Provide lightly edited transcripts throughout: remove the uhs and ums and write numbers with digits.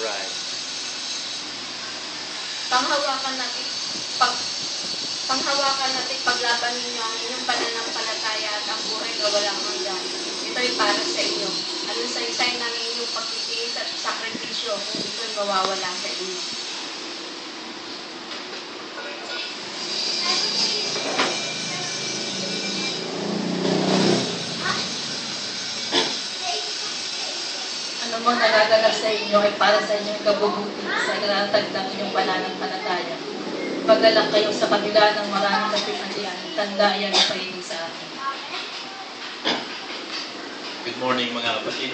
Alright. Panghawakan natin paglaban ninyo ang inyong pananampalataya at ang buhay na walang hanggan. Ito ay para sa inyo. Anong saysay ng inyong pagtitiis at sakripisyo kung ito'y mawawala sa inyo. Ano mo nagaganap sa inyo ay para sa inyong kabubuti sa itinatag ng inyong pananampalataya. Paglalak kayo sa kabila ng maraming kapitalian, tanda yan ang painig sa akin. Good morning mga kapatid.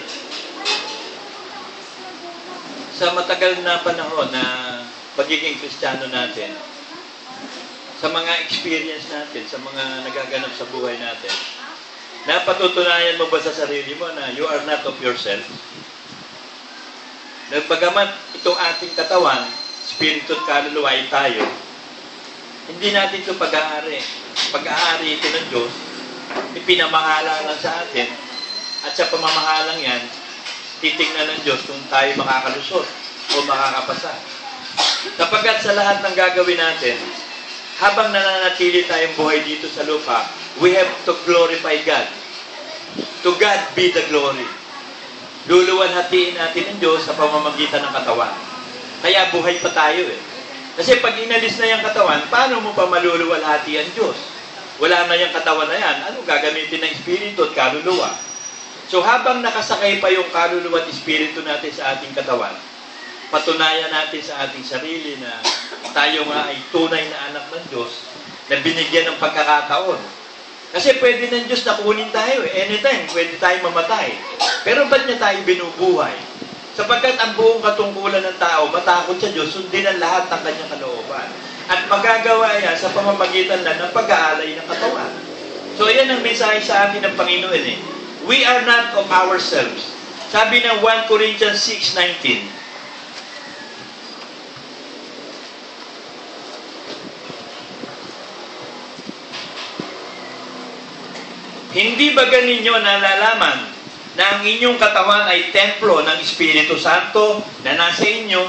Sa matagal na panahon na pagiging Kristiyano natin, sa mga experience natin, sa mga nagaganap sa buhay natin, napatutunayan mo ba sa sarili mo na you are not of yourself? Nagpagamat itong ating katawan, spirito at kaluluwa ay tayo, hindi natin ito pag-aari. Pag-aari ito ng Diyos, ipinamahala lang sa atin, at sa pamamahalang yan, titignan ng Diyos kung tayo makakalusot o makakapasa. Sapagkat sa lahat ng gagawin natin, habang nananatili tayong buhay dito sa lupa, we have to glorify God. To God be the glory. Luluwalhatiin natin ng Diyos sa pamamagitan ng katawan. Kaya buhay pa tayo eh. Kasi pag inalis na yung katawan, paano mo pa maluluwalhati ang Diyos? Wala na yung katawan na yan. Ano gagamitin ng espiritu at kaluluwa? So habang nakasakay pa yung kaluluwa at espiritu natin sa ating katawan, patunayan natin sa ating sarili na tayo nga ay tunay na anak ng Diyos na binigyan ng pagkakataon. Kasi pwede ng Diyos na kunin tayo eh. Anytime, pwede tayo mamatay. Pero ba't niya tayo binubuhay? Sapagkat ang buong katungkulan ng tao, matakot sa Diyos, sundin ang lahat ng kanyang kalooban. At magagawa yan sa pamamagitan lang ng pag-aalay ng katawan. So yan ang mensahe sa atin ng Panginoon eh. We are not of ourselves. Sabi ng 1 Corinthians 6:19, hindi ba ganinyo nalalaman na ang inyong katawan ay templo ng Espiritu Santo na nasa inyo,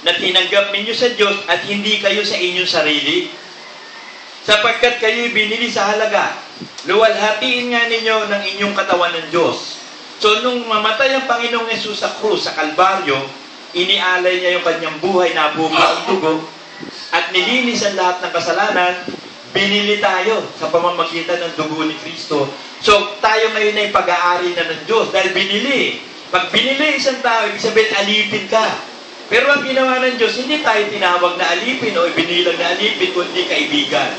na tinanggap ninyo sa Diyos at hindi kayo sa inyong sarili? Sapagkat kayo'y binili sa halaga, luwalhatiin nga ninyo ng inyong katawan ng Diyos. So, nung mamatay ang Panginoong Yesus sa krus, sa Kalbaryo, inialay niya yung kanyang buhay na bubo ang dugo, at nilinis ang lahat ng kasalanan. Binili tayo sa pamamagitan ng dugo ni Kristo. So, tayo ngayon ay pag-aari na ng Diyos dahil binili. Pag binili isang tao, ibig sabihin, alipin ka. Pero ang ginawa ng Diyos, hindi tayo tinawag na alipin o ibinilang na alipin, kundi kaibigan.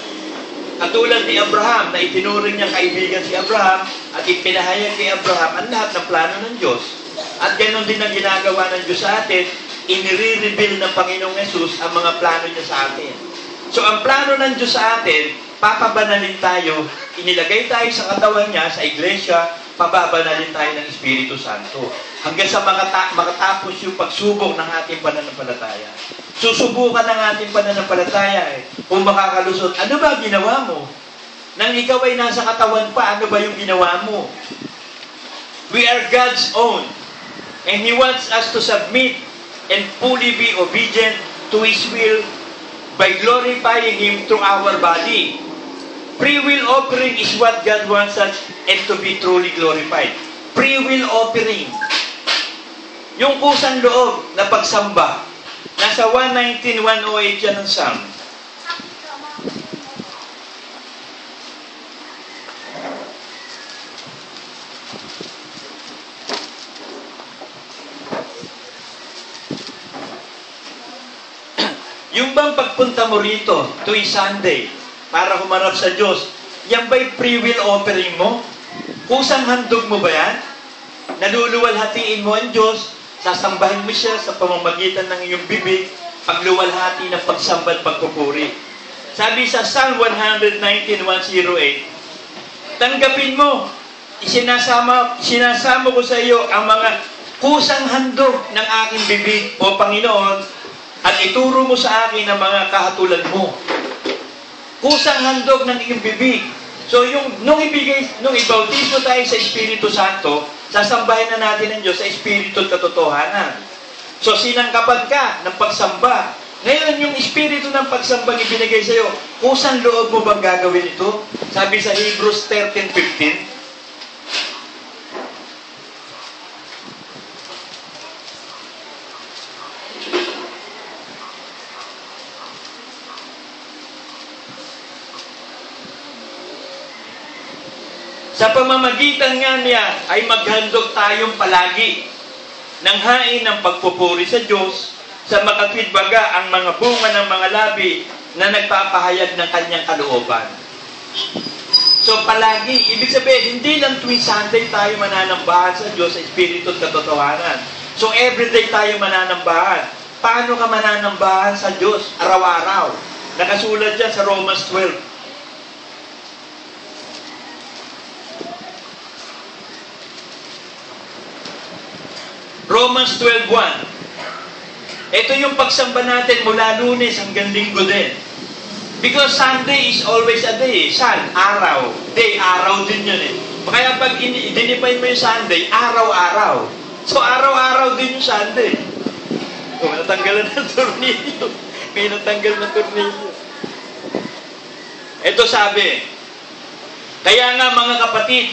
Katulad ni Abraham, na itinuring niya kaibigan si Abraham at ipinahayag kay Abraham ang lahat ng plano ng Diyos. At ganoon din ang ginagawa ng Diyos sa atin, inire-reveal ng Panginoong Yesus ang mga plano niya sa atin. So, ang plano ng Diyos sa atin, papabanalin tayo, inilagay tayo sa katawan niya, sa iglesia, pababanalin tayo ng Espiritu Santo. Hanggang sa makatapos yung pagsubok ng ating pananampalataya. Susubukan ng ating pananampalataya eh. Kung makakalusot, ano ba ginawa mo? Nang ikaw ay nasa katawan pa, ano ba yung ginawa mo? We are God's own. And He wants us to submit and fully be obedient to His will by glorifying Him through our body. Free will offering is what God wants us and to be truly glorified. Free will offering. Yung kusang loob na pagsamba. Nasa 119, 108 yan ng Psalm. Yung bang pagpunta mo rito tuwing Sunday para humarap sa Diyos, yan ba'y free will offering mo? Kusang handog mo ba yan? Naluluwalhatiin mo ang Diyos, sasambahin mo siya sa pamamagitan ng iyong bibig, pagluwalhati ng pagsamba at pagpupuri. Sabi sa Psalm 119:108, tanggapin mo, isinasama ko sa iyo ang mga kusang handog ng aking bibig, o Panginoon, at ituro mo sa akin ang mga kahatulad mo. Kusang handog ng iyong bibig. So, nung ibautismo tayo sa Espiritu Santo, sasambahin na natin ang Diyos sa Espiritu at katotohanan. So, sinangkapan ka ng pagsamba. Ngayon, yung espiritu ng pagsamba ibinigay sa'yo, kusang loob mo bang gagawin ito? Sabi sa Hebrews 13:15, sa pamamagitan nga niya ay maghandog tayong palagi ng hain ng pagpupuri sa Diyos sa makatwid baga ang mga bunga ng mga labi na nagpapahayag ng kanyang kalooban. So palagi, ibig sabihin, hindi lang tuwing Sunday tayo mananambahan sa Diyos sa Espiritu at katotohanan. So everyday tayo mananambahan. Paano ka mananambahan sa Diyos araw-araw? Nakasulat dyan sa Romans 12. Romans 12:1. Ito yung pagsamba natin mula Lunes hanggang Linggo din. Because Sunday is always a day. Sun, araw. Day, araw din yun eh. Kaya pag i-define mo yung Sunday, araw-araw. So, araw-araw din yung Sunday. Oh, natanggalan ng tornilyo. May natanggal ng tornilyo. Ito sabi, kaya nga mga kapatid,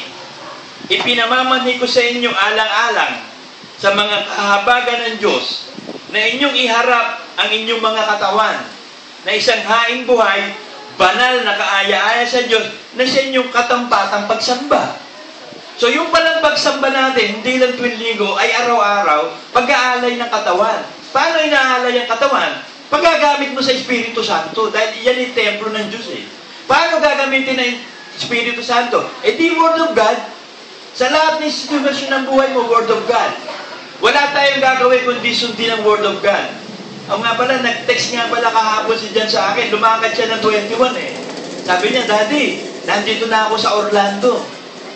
ipinamamanhi ko sa inyo alang-alang sa mga kahabagan ng Diyos na inyong iharap ang inyong mga katawan na isang haing buhay, banal na kaaya-aya sa Diyos na sa inyong katampatang pagsamba. So yung palang pagsamba natin, hindi lang tuwing linggo, ay araw-araw, pag-aalay ng katawan. Paano inaalay ang katawan? Paggagamit mo sa Espiritu Santo, dahil yan yung templo ng Diyos eh. Paano gagamitin ng Espiritu Santo? Eh di Word of God. Sa lahat ng situasyon ng buhay mo, Word of God. Wala tayong gagawin kundi sundin ang Word of God. Ang nga pala, nag-text nga pala kahapon si Jan sa akin, lumakad siya ng 21 eh. Sabi niya, Daddy, nandito na ako sa Orlando.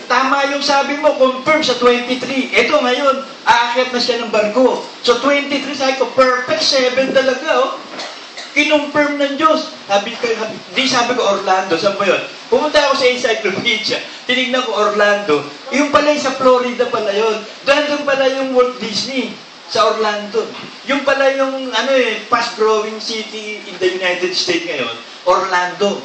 Tama yung sabi mo, confirm sa 23. Ito ngayon, aakyat na siya ng barko. So 23, sabi ko, perfect 7 talaga oh. Kinonfirm ng Diyos. Sabi ko, Orlando, saan ba yun? Pumunta ako sa encyclopedia. Tinignan ko Orlando. Yung pala sa Florida pala yun. Doon pala yung Walt Disney sa Orlando. Yung pala yung fast-growing city in the United States ngayon, Orlando.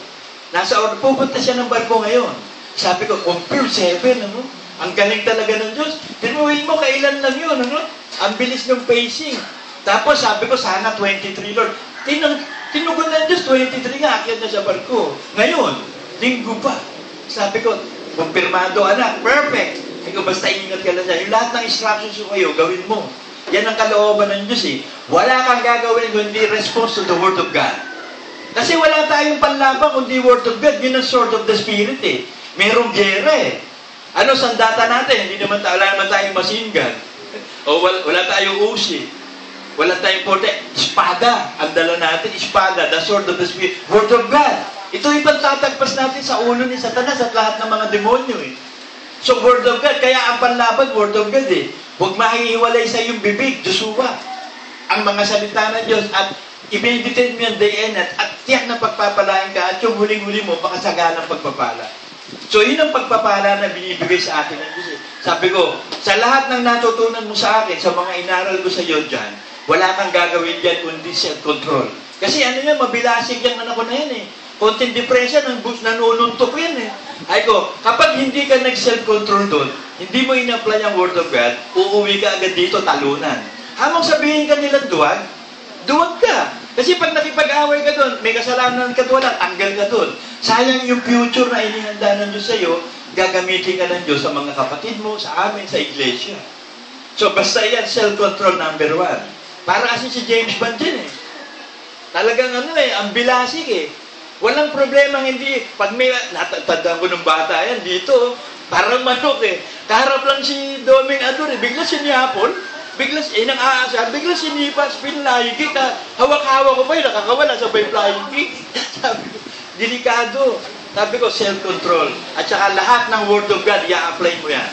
Pupunta siya ng barko ngayon. Sabi ko, confirm 7, ano? Ang galing talaga ng Diyos. Tinuhin mo, kailan lang yun, ano? Ang bilis ng pacing. Tapos sabi ko, sana 23, Lord. Tinugon ng Diyos, 23 nga, akyat na sa barko. Ngayon, linggo pa. Sabi ko, kumpirmado anak, perfect. Ikaw basta ingat ka lang siya. Yung lahat ng instructions ko kayo, gawin mo. Yan ang kalooban ng Diyos eh. Wala kang gagawin kundi response to the Word of God. Kasi wala tayong panlaban kundi Word of God. Yun ang sword of the Spirit eh. Merong gera eh. Ano, sandata natin? Wala naman tayong machine gun. O wala tayong usi. Wala tayong porte. Espada. Ang dala natin, espada. The sword of the Spirit. Word of God. Ito yung pagtatagpas natin sa ulo ni Satanas at lahat ng mga demonyo eh. So, Word of God. Kaya ang panlaban, Word of God eh. Huwag mahihiwalay sa iyong bibig, Joshua. Ang mga salita ng Diyos at i-meditate mo yung day and night at tiyak na pagpapalain ka at yung huling-huli mo, makasaganang pagpapala. So, yun ang pagpapala na binibigay sa atin ng Diyos eh. Sabi ko, sa lahat ng natutunan mo sa akin, sa mga inaral ko sa iyo dyan, wala kang gagawin dyan kundi self-control. Kasi ano yan, mabilasig yung anak ko na yan eh. Konting depression, nanununtok yan eh. Ay ko, kapag hindi ka nag-self-control doon, hindi mo in-apply ang Word of God, uuwi ka agad dito, talunan. Hamang sabihin ka nilang duwag ka. Kasi pag nakipag-away ka doon, may kasalanan ka doon, tanggal ka doon. Sayang yung future na inihanda ng Diyos sa iyo, gagamitin ka ng Diyos sa mga kapatid mo, sa amin, sa iglesia. So basta yan, self-control number 1. Para kasi si James Bond din eh. Talagang ang bilasik eh. Walang problema hindi. Pag may, natandaan ko ng bata yan, dito, parang manok eh. Kaharap lang si Doming Ador eh. Bigla sinihapon, bigla sinipas, pinlaying kick. Hawak-hawak ko ba yun, nakakawala, sabay flying kick. Sabi ko, delikado. Sabi ko, self-control. At saka lahat ng Word of God, i-apply mo yan.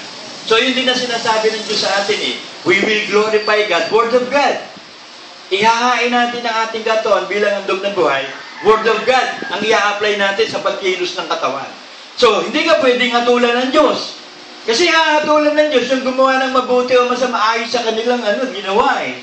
So yun din na sinasabi ng Diyos sa atin eh. We will glorify God. Word of God. Ihahain natin ang ating katawan bilang handog ng buhay. Word of God ang i-apply natin sa pagkilos ng katawan. So, hindi ka pwedeng hatulan ng Diyos. Kasi hatulan ng Diyos yung gumawa ng mabuti o masama ayos sa kanilang ginawa eh.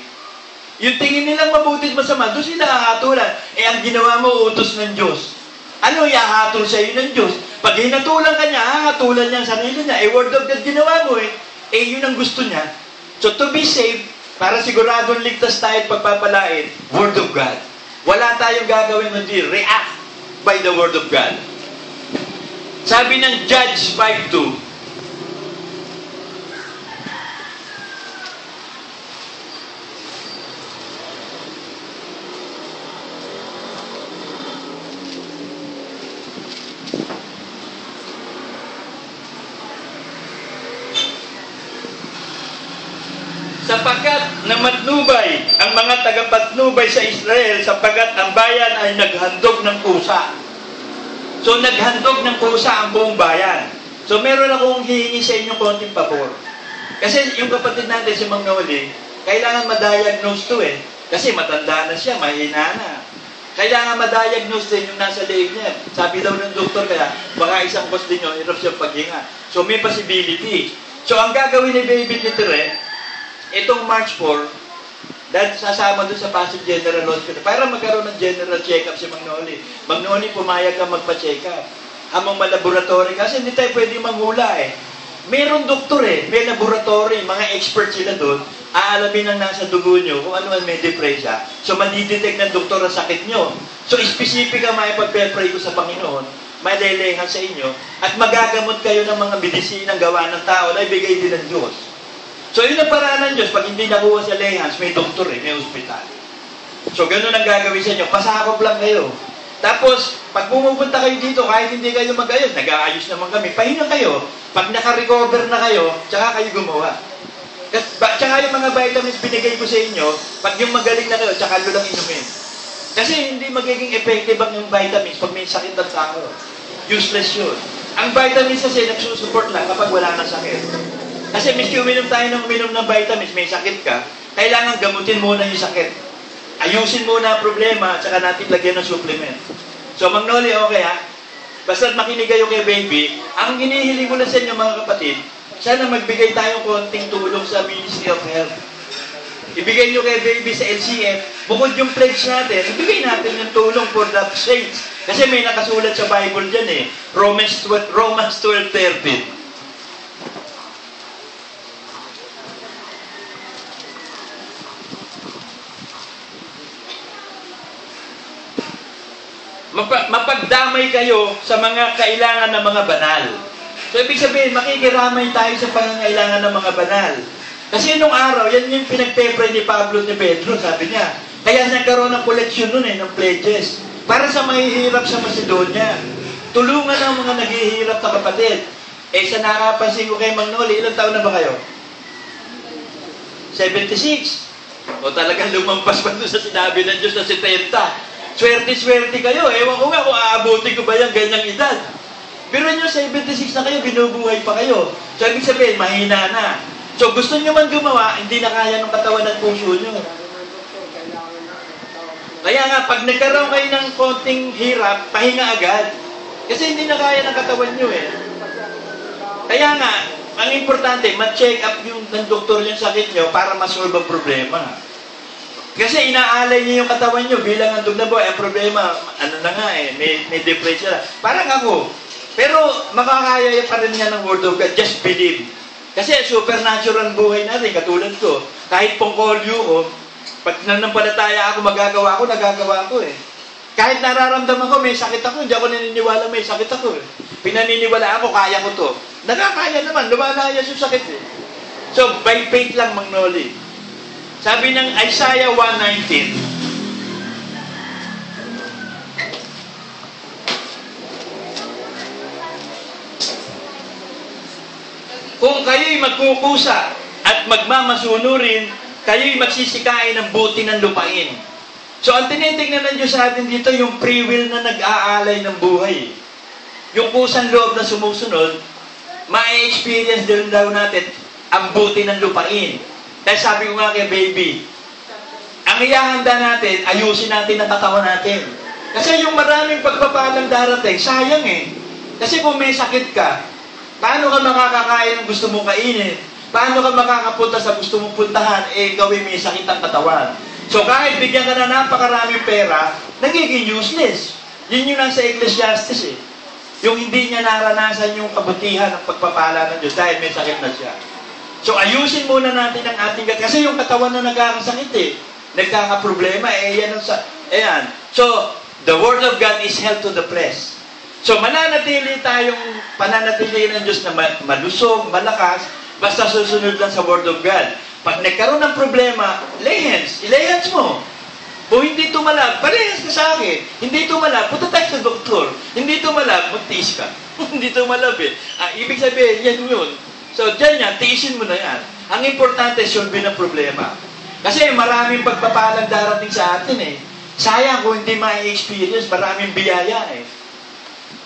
Yung tingin nilang mabuti at masama, doon sila hahatulan. Eh, ang ginawa mo, utos ng Diyos. Ano ihahatol sa iyo ng Diyos? Pag hinatulan ka niya, hahatulan niya ang sarili niya. Eh, word of God ginawa mo eh. Eh, yun ang gusto niya. So, to be saved, para siguradong ligtas tayo at pagpapalain, word of God. Wala tayong gagawin kundi react by the word of God. Sabi ng Judge 5:2, sapagkat namatnubay ang mga tagapatnubay sa Israel, sapagkat ang bayan ay naghandog ng kusa. So, naghandog ng kusa ang buong bayan. So, meron akong hihingi sa inyong konting pabor. Kasi yung kapatid natin, si Mang Noli, kailangan ma-diagnose to eh. Kasi matanda na siya, mahina na. Kailangan ma-diagnose din yung nasa leeg niya. Sabi daw ng doktor, kaya baka isang cause din yun, hirap siyang paghinga. So, may possibility. So, ang gagawin ni Baby Litre, itong March 4, dahil sasama doon sa Pasig General Hospital para magkaroon ng general check-up si Mang Noli. Mang Noli, pumayag ka magpa-check-up. Among malaboratory, kasi hindi tayo pwede manghula eh. Meron doktor eh, may laboratory, mga expert sila doon, aalamin ang nasa dugo nyo kung ano ang may depresya. So, madidetect ng doktor ang sakit nyo. So, specific ang maipagpe-pray ko sa Panginoon, malelehan sa inyo, at magagamot kayo ng mga medisinang gawa ng tao na ibigay din ng Diyos. So, yun ang paraan ng Diyos. Pag hindi nakuha sa lehans, may doktor eh, may ospital. So, ganun ang gagawin sa inyo. Pasakop lang kayo. Tapos, pag pumupunta kayo dito, kahit hindi kayo mag-ayos, nag-aayos naman kami, pahinga kayo. Pag naka-recover na kayo, tsaka kayo gumawa. Tsaka yung mga vitamins binigay ko sa inyo, pag yung magaling na kayo, tsaka nyo lang inumin. Kasi hindi magiging effective ang yung vitamins pag may sakit ang tao. Useless yun. Ang vitamins kasi nagsusupport lang kapag wala na sakit. Kasi miski uminom tayo ng vitamins, may sakit ka, kailangan gamutin muna yung sakit. Ayusin muna ang problema, at saka natin lagyan ng supplement. So, Mang Noli, okay ha? Basta't makinig kayo kay Baby, ang hinihiling ko lang sa inyo mga kapatid, sana magbigay tayong konting tulong sa Ministry of Health. Ibigay nyo kay Baby sa LCF, bukod yung pledge natin, ibigay natin yung tulong for the saints. Kasi may nakasulat sa Bible dyan eh, Romans 12:13. Mapagdamay kayo sa mga kailangan ng mga banal. So, ibig sabihin, makikiramay tayo sa pangangailangan ng mga banal. Kasi nung araw, yan yung pinagpepray ni Pablo ni Pedro, sabi niya. Kaya nagkaroon ng koleksyon nun eh, ng pledges. Para sa mahihirap sa Macedonia. Tulungan ang mga naghihirap na kapatid. Eh, sa nakapansin ko kay Mang Noli, ilang taon na ba kayo? 76. O talagang lumampas pa doon sa sinabi ng Diyos na 70. Swerte-swerte kayo. Ewan ko nga kung aabutin ko ba yung ganyang edad. Pero nyo, 76 na kayo, binubuhay pa kayo. So, ibig sabihin, mahina na. So, gusto nyo man gumawa, hindi na kaya ng katawan at puso nyo. Kaya nga, pag nagkaroon kayo ng konting hirap, pahinga agad. Kasi hindi na kaya ng katawan nyo eh. Kaya nga, ang importante, ma-check up yung ng doktor yung sakit nyo para ma-solve ang problema. Kasi inaalay niyo yung katawan niyo bilang handog na buhay. Ang problema, ano na nga eh, may depression. Parang ako. Pero makakaya pa rin nga ng word of God. Just believe. Kasi supernatural buhay natin, katulad ko. Kahit pongkolyo ko, pag nanampalataya ako, nagagawa ko eh. Kahit nararamdaman ko, may sakit ako, hindi ako naniniwala may sakit ako eh. Pinaniniwala ako, kaya ko to. Nakakaya naman, lumalayas yung sakit eh. So, by faith lang, Mang Noli. Sabi ng Isaiah 1:19, kung kayo'y magkukusa at magmamasunurin, kayo'y magsisikain ng buti ng lupain. So, ang tinitingnan ng Diyos sa atin dito, yung free will na nag-aalay ng buhay. Yung kusang loob na sumusunod, ma-experience din daw natin ang buti ng lupain. Dahil sabi ko nga kay Baby, ang iyahanda natin, ayusin natin ang katawan natin. Kasi yung maraming pagpapalang darating, sayang eh. Kasi kung may sakit ka, paano ka makakakain ng gusto mong kainin? Paano ka makakapunta sa gusto mong puntahan? Eh, gawin may sakit ang katawan. So kahit bigyan ka na napakaraming pera, nagiging useless. Yun yung nasa Ecclesiastes eh. Yung hindi niya naranasan yung kabutihan ng pagpapala ng Diyos dahil may sakit na siya. So ayusin muna natin ang ating kasi yung katawan na nagkakasakit eh. Nagkakaproblema eh. Ayan. So, the Word of God is health to the flesh. So mananatili tayong pananatili ng Diyos na malusog, malakas, basta susunod lang sa Word of God. Pag nagkaroon ng problema, lay hands mo. O hindi tumalab, parehas ka sa akin. Hindi tumalab, punta tayo sa doktor. Hindi tumalab, magtiis ka. Hindi tumalab eh. Ibig sabihin, yan yun. So, dyan yan, tiisin mo na yan. Ang importante, solve ng problema. Kasi maraming pagpapalang darating sa atin eh. Sayang kung hindi ma-experience, maraming biyaya eh.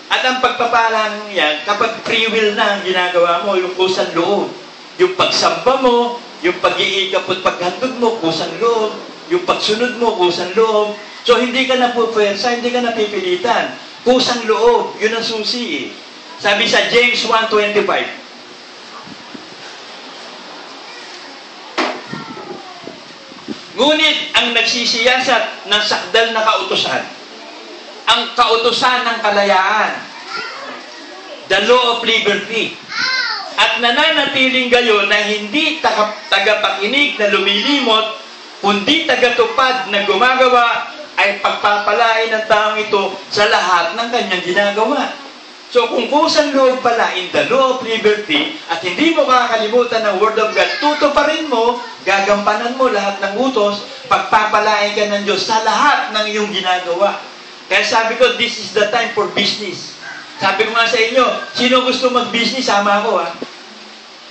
At ang pagpapalang yan, kapag free will na ang ginagawa mo, yung kusang loob. Yung pagsamba mo, yung pag-iikap at paghandog mo, kusang loob. Yung pagsunod mo, kusang loob. So, hindi ka na pupwersa, hindi ka na pipilitan. Kusang loob, yun ang susi eh. Sabi sa James 1:25. Ngunit ang nagsisiyasat ng sakdal na kautusan, ang kautusan ng kalayaan, the law of liberty, at nananatiling gayon na hindi tagapakinig na lumilimot, kundi tagatupad na gumagawa, ay pagpapalain ng taong ito sa lahat ng kanyang ginagawa. So kung kusang loob pala in the law of liberty, at hindi mo kakalimutan ng Word of God, tutuparin mo, gagampanan mo lahat ng utos, pagpapalain ka ng Diyos sa lahat ng iyong ginagawa. Kaya sabi ko, this is the time for business. Sabi ko nga sa inyo, sino gusto mag-business, sama ako ha.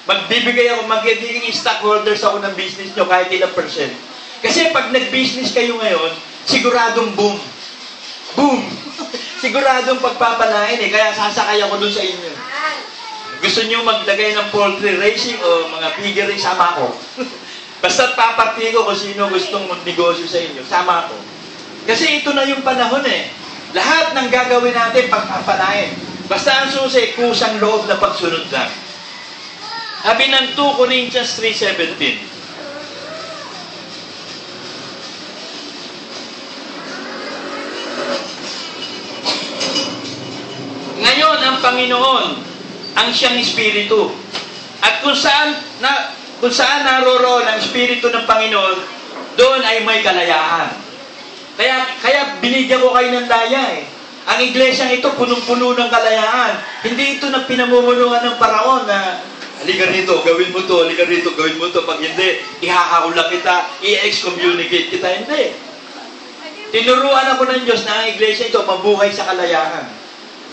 Magbibigay ako, magiging stockholders ako ng business nyo kahit ilang %. Kasi pag nag-business kayo ngayon, siguradong boom. Boom! Siguradong pagpapalain eh, kaya sasakay ako dun sa inyo. Gusto nyo maglagay ng poultry racing o mga piggery, sama ko. Basta paparti ko kung sino gustong magnegosyo sa inyo, sama ko. Kasi ito na yung panahon eh. Lahat ng gagawin natin pagpapalain. Basta ang susi, kusang loob na pagsunod lang. Sabi ng 2 Corinthians 3:17. Ngayon, ang Panginoon, ang siyang Espiritu. At kung saan naroroon ang Espiritu ng Panginoon, doon ay may kalayaan. Kaya binigyan ko kayo ng daya eh. Ang iglesia ito, punong-puno ng kalayaan. Hindi ito na pinamumunuan ng paraon na, halika rito, gawin mo to, halika rito, gawin mo to. Pag hindi, ihahawla kita, i-excommunicate kita. Hindi. Tinuruan ako ng Diyos na ang iglesia ito, mabuhay sa kalayaan.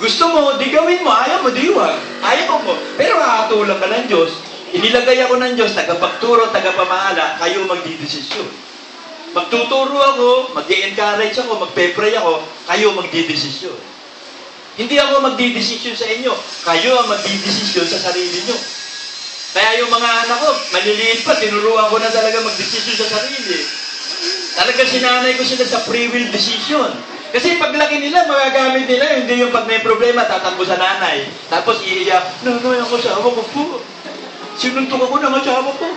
Gusto mo, di gawin mo. Ayaw mo, di wag. Ayaw mo. Pero kakatulong ka ng Diyos. Inilagay ako ng Diyos, tagapagturo, tagapamahala, kayo magdidesisyon. Magtuturo ako, mag-i-encourage ako, magpe-pray ako, kayo magdidesisyon. Hindi ako magdidesisyon sa inyo. Kayo ang magdidesisyon sa sarili nyo. Kaya yung mga anak ko, maliliit pa, tinuruan ko na talaga magdesisyon sa sarili. Talaga sinanay ko sila sa free will decision. Kasi paglaki nila, magagamit nila, hindi yung pag may problema, tatakbo sa nanay. Tapos iiyak, nanay, ang asawa ko po. Sinuntok ako ng asawa ko.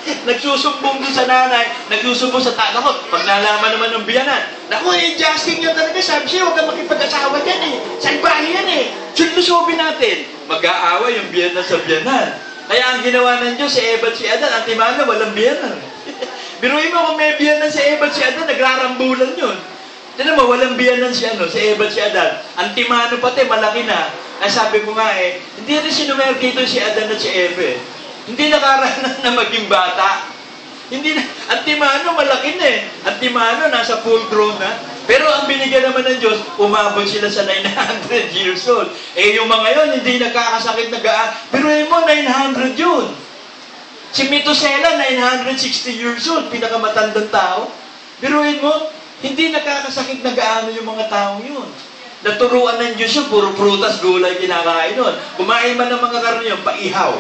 Nagsusumbong din sa nanay, nagsusumbong sa tata ko. Pag nalaman naman ng biyanan, naku, Justin yun talaga, sabi siya, huwag kang makipag-asawa dyan eh. Salbahe yan eh. Sunlusobin natin. Mag-aaway yung biyanan sa biyanan. Kaya ang ginawa ng Diyos, si Eva at si Adan, ang timana, walang biyanan. Biruin mo kung may biyanan si Eva at si Adan, nagrarambulan yun. Tinan mo, walang biyanan si Eva at si Adan. Ang timano pati, malaki na. Ay sabi ko nga eh, hindi rin sinumer dito si Adan at si Eva eh. Hindi nakaranas na maging bata. Hindi na, ang timano malaki na eh. Ang timano nasa full grown na. Pero ang binigyan naman ng Diyos, umabot sila sa 900 years old. Eh yung mga yon hindi nagkakasakit na gaan. Pero mo, 900 yun. Si Methuselah, 960 years old, pinakamatandang tao. Biruin mo, hindi nakakasakit na gaano yung mga taong yun. Naturuan ng Diyos yun, puro prutas, gulay, kinakain nun. Kumain man ng mga karne yun, paihaw.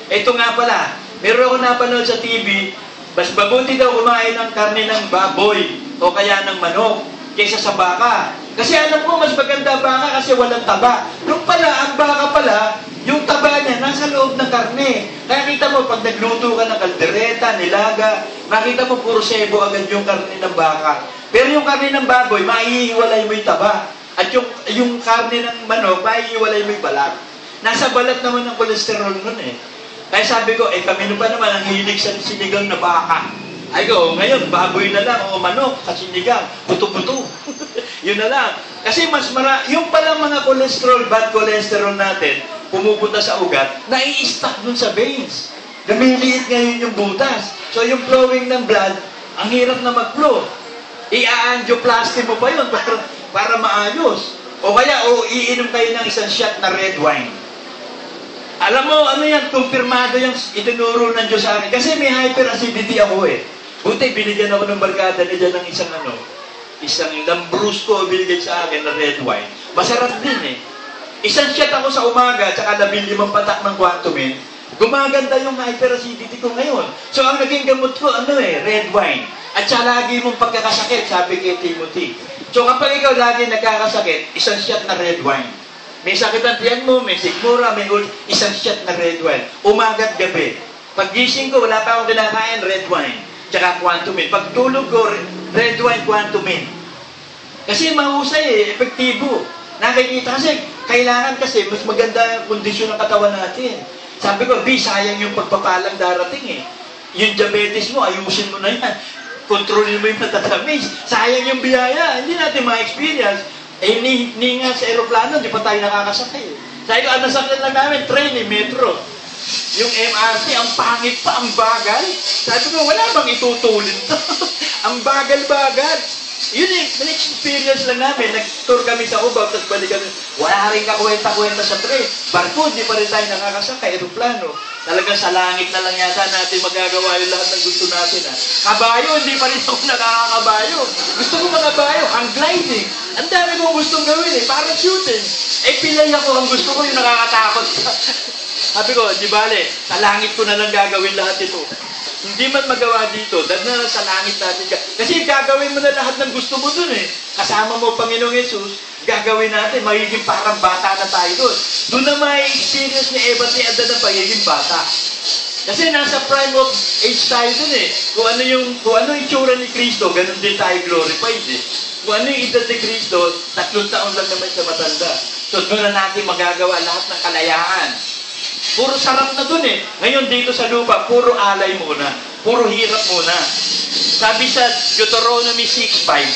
Ito nga pala, meron ako napanood sa TV, mas mabuti daw kumain ng karne ng baboy o kaya ng manok kaysa sa baka. Kasi alam ko, mas maganda baka kasi walang taba. Yung pala, ang baka pala, yung taba niya, nasa loob ng karne. Kaya kita mo, pag nagluto ka ng kaldereta, nilaga, makita mo, puro sebo agad yung karne ng baka. Pero yung karne ng baboy, maiiwalay mo yung taba. At yung karne ng manok, maiiwalay mo yung balat. Nasa balat naman ng kolesterol nun eh. Kaya sabi ko, kami pa naman ang hilig sa sinigang na baka. Ay ko, ngayon, baboy na lang o manok sa sinigang, buto-buto. Yun na lang. Kasi yung palang mga cholesterol, bad cholesterol natin, pumupunta sa ugat, nai-stuck dun sa veins. Lumiliit ngayon yung butas. So yung flowing ng blood, ang hirap na mag-flow. I-angioplasty mo pa yun para maayos. O kaya, iinom kayo ng isang shot na red wine. Alam mo, ano yan, kumpirmado yung itinuro ng Diyos sa akin. Kasi may hyperacidity ako eh. Buti, binigyan ako ng barkada niya ng isang lambrusco binigyan sa akin na red wine. Masarap din eh. Isang shot ako sa umaga, tsaka 15 patak ng Quantumin. Gumaganda yung hyperacidity ko ngayon. So, ang naging gamot ko, red wine. At siya lagi mong pagkakasakit, sabi kay Timothy. So, kapag ikaw lagi nagkakasakit, isang shot na red wine. May sakit ang tiyan mo, may sikmura, may isang shot na red wine. Umaga at gabi. Pag gising ko, wala pa akong kinakain, red wine. Tsaka Quantumin. Pag tulog ko, red wine, Quantumin. Kasi mahusay eh, epektibo. Nakikita kasi, kailangan kasi mas maganda ang kondisyon ng katawan natin. Sabi ko, sayang yung pagpapalang darating eh. Yung diabetes mo, ayusin mo na yan. Kontrolin mo yung matatamis. Sayang yung biyaya. Hindi natin ma-experience. Ni nga sa aeroplano, di pa tayo nakakasakay. Sabi ko, nasakyan lang namin, train eh, metro. Yung MRT, ang pangit pa, ang bagal. Sabi ko, wala bang itutulin to? Ang bagal-bagal. Yun eh, experience lang namin. Nag-tour kami sa Ubaw, tapos balikan. Wala rin kakwenta-kwenta sa train. Barko, di pa rin tayo nakakasakay, aeroplano. Talagang sa langit na lang yata natin magagawa yung lahat ng gusto natin. Kabayo, hindi pa rin ako nakakabayo. Gusto ko makabayo, ang gliding. Ang dami kong gustong gawin eh, parachuting. Pilay ako, ang gusto ko yung nakakatakot. Sabi ko, di bale, sa langit ko na lang gagawin lahat ito. Hindi man magawa dito, dahil na sa langit natin ka. Kasi gagawin mo na lahat ng gusto mo dun eh. Kasama mo Panginoong Yesus, gagawin natin, magiging parang bata na tayo dun. Doon na may experience ni Eva at ni Adan na pagiging bata. Kasi nasa prime of age tayo dun eh. Kung ano yung itsura ni Kristo, ganun din tayo glorified eh. Kung ano yung edad ni Kristo, 3 taon lang naman sa matanda. So doon na natin magagawa lahat ng kalayaan. Puro sarap na dun eh. Ngayon dito sa lupa, puro alay muna. Puro hirap muna. Sabi sa Deuteronomy 6:5.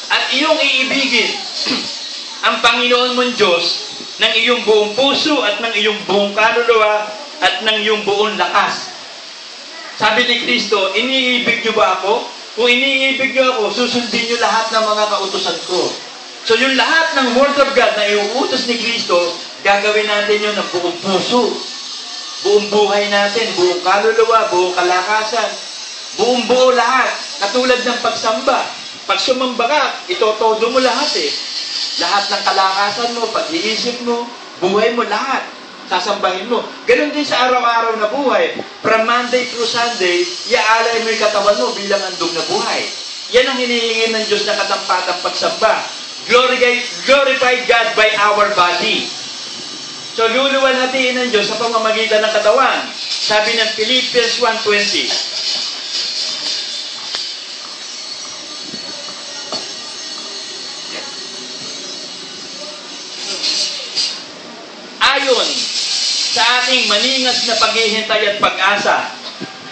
At iyong iibigin ang Panginoon mong Diyos ng iyong buong puso at ng iyong buong kaluluwa at ng iyong buong lakas. Sabi ni Kristo, iniibig niyo ba ako? Kung iniibig niyo ako, susundin niyo lahat ng mga kautusan ko. So yung lahat ng Word of God na iuutos ni Kristo, gagawin natin yun ng buong puso. Buong buhay natin, buong kaluluwa, buong kalakasan, buong buo lahat. Katulad ng pagsamba. Pag sumamba ka, itotodo mo lahat eh. Lahat ng kalakasan mo, pag-iisip mo, buhay mo lahat. Sasambahin mo. Ganon din sa araw-araw na buhay. From Monday through Sunday, iaalay mo yung katawan mo bilang handog na buhay. Yan ang hinihingi ng Diyos na katampatang pagsamba. Glorify God by our body. So, luluwalhatiin ng Diyos sa pamamagitan ng katawan. Sabi ng Philippians 1:20. Ayon sa aking maningas na paghihintay at pag-asa,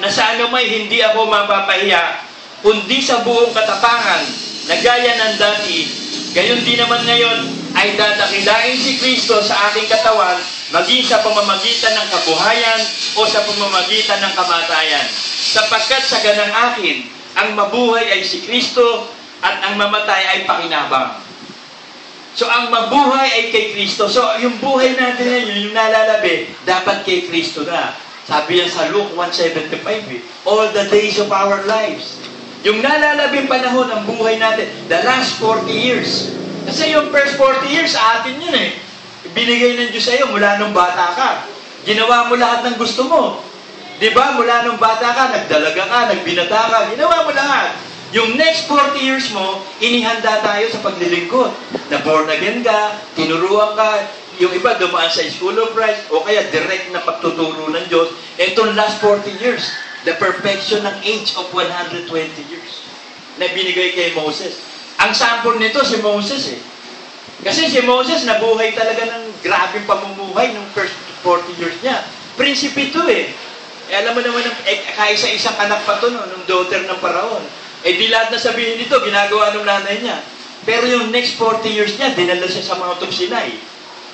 na sa anumay hindi ako mapapahiya, kundi sa buong katapangan, na gaya ng dati, gayon din naman ngayon, ay dadakilain si Kristo sa aking katawan, maging sa pamamagitan ng kabuhayan o sa pamamagitan ng kamatayan. Sapagkat sa ganang akin, ang mabuhay ay si Kristo at ang mamatay ay pakinabang. So, ang mabuhay ay kay Kristo. So, yung buhay natin ngayon, yung nalalabi, dapat kay Kristo na. Sabi yan sa Luke 1:75 eh. All the days of our lives. Yung nalalabing panahon ng buhay natin, the last 40 years. Kasi yung first 40 years, sa atin yun eh. Binigay ng Diyos sa'yo mula nung bata ka. Ginawa mo lahat ng gusto mo. Di ba? Mula nung bata ka, nagdalaga ka, nagbinata ka, ginawa mo lahat. Yung next 40 years mo, inihanda tayo sa paglilingkod. Na born again ka, tinuruan ka, yung iba dumaan sa School of Christ, o kaya direct na pagtuturo ng Diyos. Itong last 40 years, the perfection ng age of 120 years na binigay kay Moses. Ang sample nito si Moses eh. Kasi si Moses nabuhay talaga ng grabing pamumuhay nung first 40 years niya. Prinsipe ito eh. Alam mo naman, kaisa-isang anak pa ito, nung daughter ng Paraon. Di lahat na sabihin nito, ginagawa ng nanay niya. Pero yung next 40 years niya, dinala siya sa Mount of Sinai.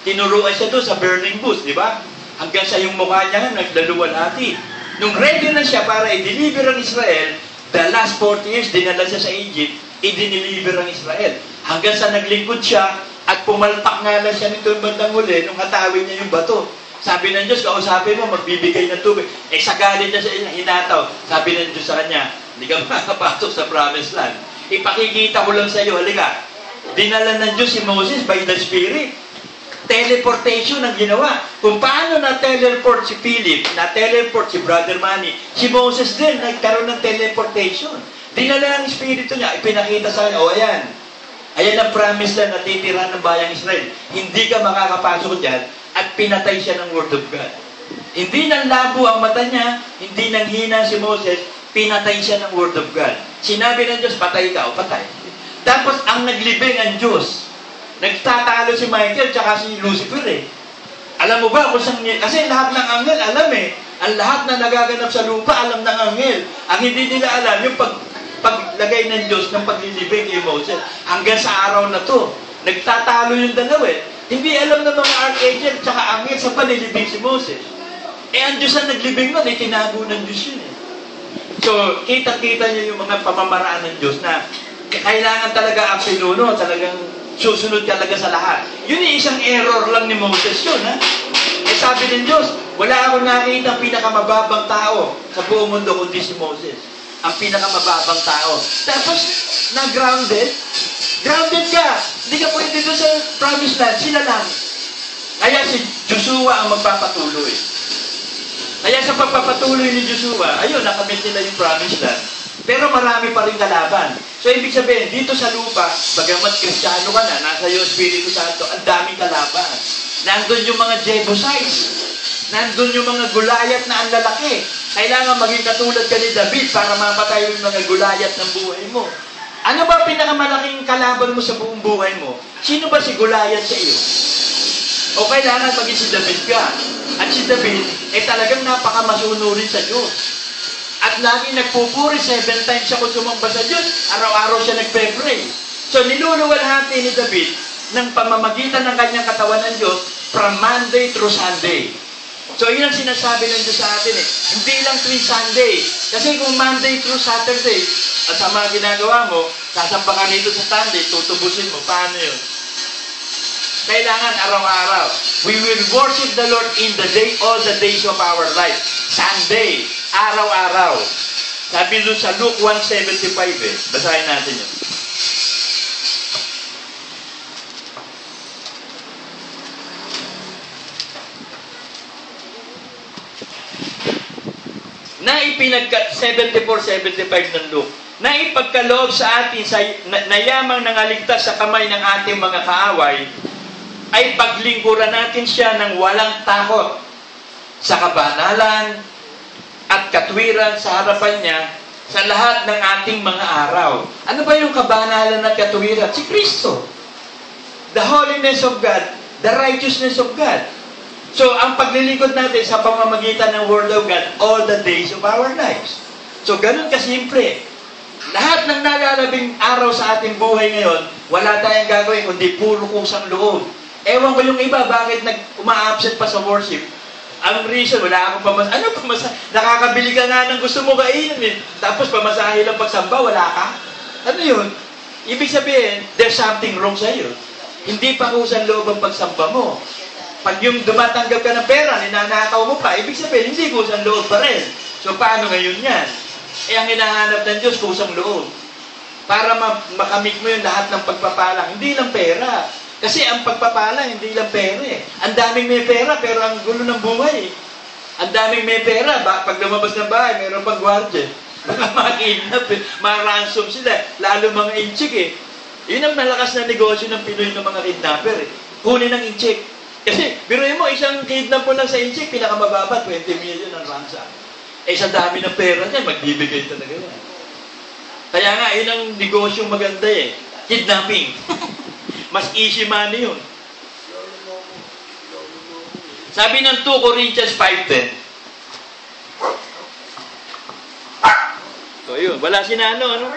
Tinuruan siya doon sa burning bush, di ba? Hanggang sa yung mukha niya naglaluwalhati. Nung ready na siya para i-deliver ang Israel, the last 40 years, dinala siya sa Egypt, i-deliver ang Israel. Hanggang sa naglingkod siya, at pumalpak nga lang siya nito yung bandang huli, nung hatawin niya yung bato. Sabi ng Diyos, kausapin mo, magbibigay ng tubig. Sa galit niya sa hinataw, sabi ng Diyos sa kanya, hindi ka makakapasok sa promised land. Ipakikita ko lang sa iyo, halika. Dinala ng Diyos si Moses by the Spirit. Teleportation ang ginawa. Kung paano na-teleport si Philip, na-teleport si Brother Manny, si Moses din, nagkaroon ng teleportation. Dinala ng Espiritu niya, ipinakita sa kanya, ayan. Ayan ang promise lang na titira ng bayang Israel. Hindi ka makakapasok dyan at pinatay siya ng Word of God. Hindi nang labo ang mata niya, hindi nang hina si Moses, pinatay siya ng Word of God. Sinabi ng Diyos, patay ka o patay. Tapos ang naglibing ang Diyos. Nagtatalo si Michael tsaka si Lucifer eh. Alam mo ba kung saan niya? Kasi lahat ng anghel alam eh. Ang lahat na nagaganap sa lupa alam ng anghel. Ang hindi nila alam yung paglagay ng Diyos ng paglilibing kay Moses. Hanggang sa araw na to, nagtatalo yung dalawa eh. Hindi alam ng mga archangel tsaka anghel sa panlilibing si Moses. Ang Diyos ang naglibing nun, tinago ng Diyos yun eh. So, kita-kita niyo yung mga pamamaraan ng Diyos na kailangan talaga ang pinuno, talagang susunod talaga sa lahat. Yun yung isang error lang ni Moses yun, ha? Sabi ng Diyos, wala akong nakita ang pinakamababang tao sa buong mundo kundi si Moses. Ang pinakamababang tao. Tapos, na-grounded. Grounded ka. Hindi ka pwede doon sa promised land. Sila lang. Kaya si Joshua ang magpapatuloy. Kaya sa pagpapatuloy ni Joshua, ayun, nakamit nila yung promised land. Pero marami pa rin kalaban. So, ibig sabihin, dito sa lupa, bagamat Kristiyano ka na, nasa iyo Espiritu Santo, ang daming kalaban. Nandun yung mga Jebusites. Nandun yung mga Gulayat na ang lalaki. Kailangan maging katulad ka ni David para mapatay yung mga Gulayat ng buhay mo. Ano ba pinakamalaking kalaban mo sa buong buhay mo? Sino ba si Gulayat sa iyo? O kailangan maging si David ka. At si David, talagang napakamasunurin sa Diyos. At lagi nagpupuri, 7 times ako sumamba sa Diyos. Araw-araw siya nagpe-pray. So, niluluwalhati ni David ng pamamagitan ng kanyang katawan ng Diyos from Monday through Sunday. So, yun ang sinasabi ng Diyos sa atin eh. Hindi lang tuwing Sunday. Kasi kung Monday through Saturday, at sa mga ginagawa mo, sasamba ka rito sa Sunday, tutubusin mo. Paano yun? Kailangan araw-araw. We will worship the Lord in the day, all the days of our life. Sunday, araw-araw. Sabi doon sa Luke 1:75 eh. Basahin natin yun. Naipinagka 74-75 ng Luke. Naipagkaloob sa atin na yamang nangaligtas sa kamay ng ating mga kaaway, ay paglingkuran natin siya ng walang takot sa kabanalan at katwiran sa harapan niya sa lahat ng ating mga araw. Ano ba yung kabanalan at katwiran? Si Kristo. The holiness of God, the righteousness of God. So, ang paglilingkod natin sa pamamagitan ng Word of God all the days of our lives. So, ganun kasimple. Lahat ng nalalabing araw sa ating buhay ngayon, wala tayong gagawin kundi puro kusang loob. Ewan ko yung iba, bakit uma-absent pa sa worship? Ang reason, wala akong pamasahe. Ano pamasahe? Nakakabili ka nga ng gusto mo kainin eh. Tapos pamasahe lang pagsamba, wala ka? Ano yun? Ibig sabihin, there's something wrong sa iyo. Hindi pa kusang loob ang pagsamba mo. Pag yung dumatanggap ka ng pera, ninanakaw mo pa, ibig sabihin, hindi kusang loob pa rin. So, paano ngayon yan? Ang hinahanap ng Diyos, kusang loob. Para makamit mo yung lahat ng pagpapala. Hindi lang pera. Kasi ang pagpapala, hindi lang pera eh. Ang daming may pera, pero ang gulo ng buhay eh. Ang daming may pera, pag lumabas ng bahay, mayroon pang gwardiya. Baka makidnap eh, ma-ransom sila. Lalo mga inchik eh. Yun ang malakas na negosyo ng Pinoy ng mga kidnapper eh. Kunin ng inchik. Kasi, biruin mo, isang kidnap mo lang sa inchik, pinakamababa, 20 million ang ransom. Eh, sa dami ng pera niya, magbibigay talaga yan. Kaya nga, yun ang negosyo maganda eh. Kidnapping. Mas easy money yun. Sabi ng 2 Corinthians 5:10. So yun, wala si Nano, ano?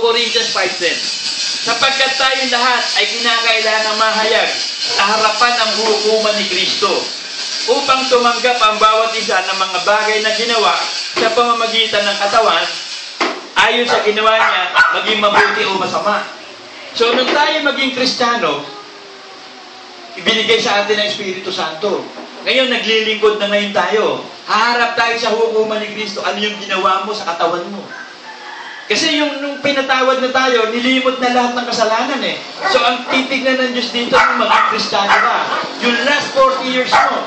Corinthians 5:10. Sapagkat tayo lahat ay kinakailangang mahayag sa harapan ng hukuman ni Kristo upang tumanggap ang bawat isa ng mga bagay na ginawa sa pamamagitan ng katawan ayon sa ginawa niya, maging mabuti o masama. So, nung tayo maging Kristiyano, ibinigay sa atin ng Espiritu Santo. Ngayon, naglilingkod na ngayon tayo. Haharap tayo sa hukuman ni Kristo. Ano yung ginawa mo sa katawan mo? Kasi nung pinatawad na tayo, nilimot na lahat ng kasalanan eh. So, ang titignan ng Diyos dito, nung maging Kristiyano ka, yung last 40 years mo,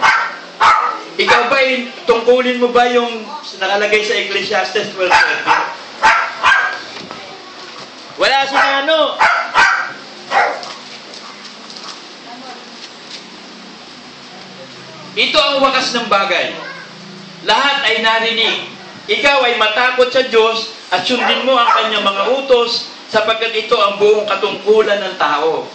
ikaw ba, tungkulin mo ba yung nakalagay sa Ecclesiastes 12:13? Wala si ano. Ito ang wakas ng bagay. Lahat ay narinig. Ikaw ay matakot sa Diyos at sundin mo ang kanyang mga utos sapagkat ito ang buong katungkulan ng tao.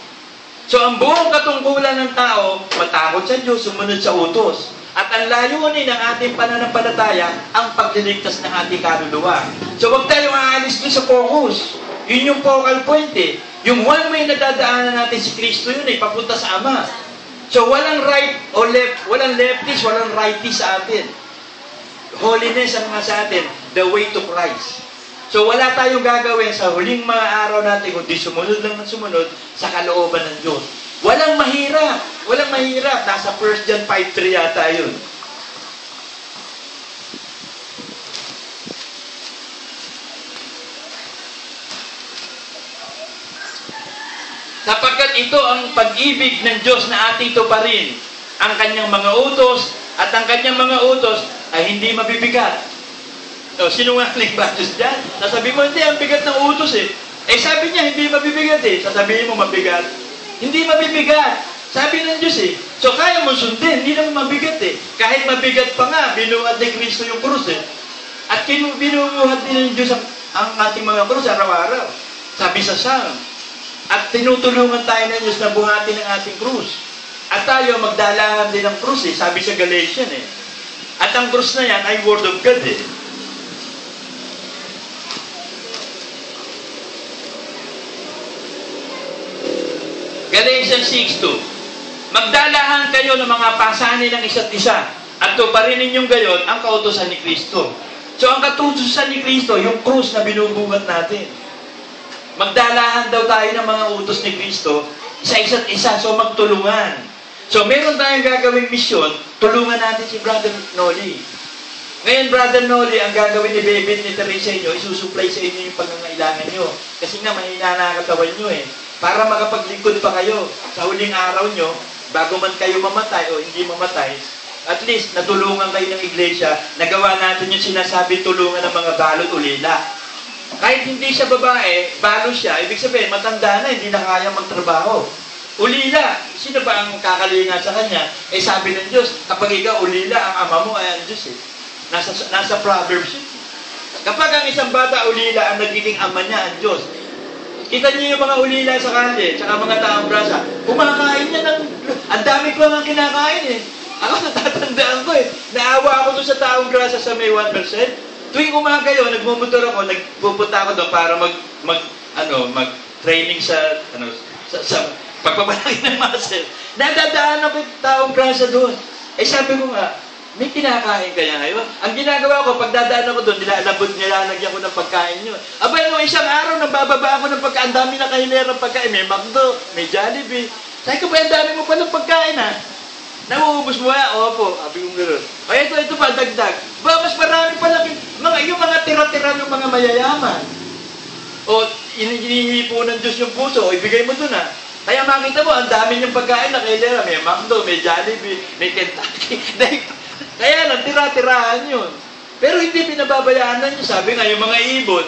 So, ang buong katungkulan ng tao, matakot sa Diyos, sumunod sa utos. At ang layunin ng ating pananampalataya, ang pagliligtas ng ating kaluluwa. So, huwag tayong aalis doon sa focus. Yun yung focal point eh. Yung one way na dadaanan natin si Kristo yun eh, papunta sa Ama. So, walang right o left, walang leftist, walang righties sa atin. Holiness ang mga sa atin, the way to Christ. So, wala tayong gagawin sa huling mga araw natin kundi sumunod lang ng sumunod sa kalooban ng Diyos. Walang mahirap. Walang mahirap. Nasa 1 John 5:3 yata yun. Sapagkat ito ang pag-ibig ng Diyos na ating tuparin, ang kanyang mga utos, at ang kanyang mga utos ay hindi mabibigat. So, sinungaling ba Diyos dyan? Sasabihin mo, hindi, ang bigat ng utos eh. Eh, sabi niya, hindi mabibigat eh. Sasabihin mo, mabigat. Hindi mabibigat. Sabi ng Diyos eh. So, kaya mo sundin, hindi naman mabigat eh. Kahit mabigat pa nga, binuhat ni Kristo yung krus eh. At binuhat din ng Diyos ang ating mga krus araw-araw. Sabi sa Psalm. At tinutulungan tayo ng Diyos na buhatin ang ating krus. At tayo magdalahan din ng krus eh. Sabi sa Galatian eh. At ang krus na yan ay Word of God eh. Galatians 6:2. Magdalahan kayo ng mga pasanin ng isa't isa at tuparin ninyong gayon ang kautusan ni Kristo. So ang kautusan ni Kristo, yung krus na binubuhat natin. Magdalahan daw tayo ng mga utos ni Kristo sa isa't isa, so magtulungan. So meron tayong gagawing misyon, tulungan natin si Brother Noli. Ngayon, Brother Noli, ang gagawin ni Baby ni Teresa inyo, isusupply sa inyo yung pangangailangan nyo. Kasi nga, mahina na katawan nyo eh. Para makapaglingkod pa kayo sa huling araw nyo, bago man kayo mamatay o hindi mamatay, at least natulungan kayo ng iglesia, nagawa natin yung sinasabi tulungan ng mga balot ulila. Kahit hindi siya babae, balo siya, ibig sabihin, matanda na, hindi na kaya magtrabaho. Ulila, sino ba ang kakalinga sa kanya? Eh sabi ng Diyos, kapag ikaw ulila, ang ama mo ay ang Diyos eh. Nasa Proverbs yun. Kapag ang isang bata ulila, ang nagiging ama niya ang Diyos. Kita niyo yung mga ulila sa kalye, tsaka mga taong grasa. Kumakain niya ng... Ang dami ko nga kinakain eh. Ako natatandaan ko eh. Naawa ako doon sa taong grasa sa may 1%. Tuwing umaga yun, nagmumotor ako, nagpupunta ako doon para mag-training sa pagpapalaki ng muscle. Nadadaan ako yung taong grasa doon. Eh sabi ko nga, may kinakain kaya ngayon. Ang ginagawa ko, pag dadaan ako doon, nilalagyan ko ng pagkain nyo. Abay, nung isang araw, nabababa ako ng pagkain. Ang dami na kahilera ng pagkain. May McDo, may Jollibee. Sabi ko ba, ang dami mo pa ng pagkain ha? Nauubos mo yan? Opo, sabi ko gano'n. Ay, ito pa, dagdag. Ba, mas marami pala, yung mga tira-tira ng mga mayayaman. O, inihipo ng Diyos yung puso, o ibigay mo doon Kaya makita mo, ang dami niyang pagkain na kailera. May McDo, may Jollibee, may Kentucky. Kaya lang, tira-tirahan yun. Pero hindi pinababayaan niyo. Sabi nga, yung mga ibon,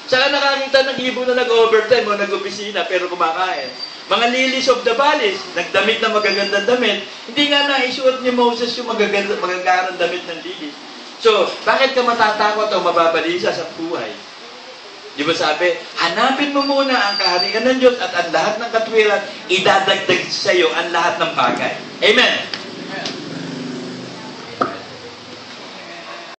saka nakakita ng ibon na nag-overtime o nag-opisina pero kumakain. Mga lilies of the valleys, nagdamit na magagandang damit. Hindi nga naisuot ni Moses yung magagandang damit ng lilies. So, bakit ka matatakot o mababalisa sa buhay? Di ba sabi, hanapin mo muna ang kaharian ng Diyos at ang lahat ng katwiran, idadagdag sa iyo ang lahat ng bagay. Amen?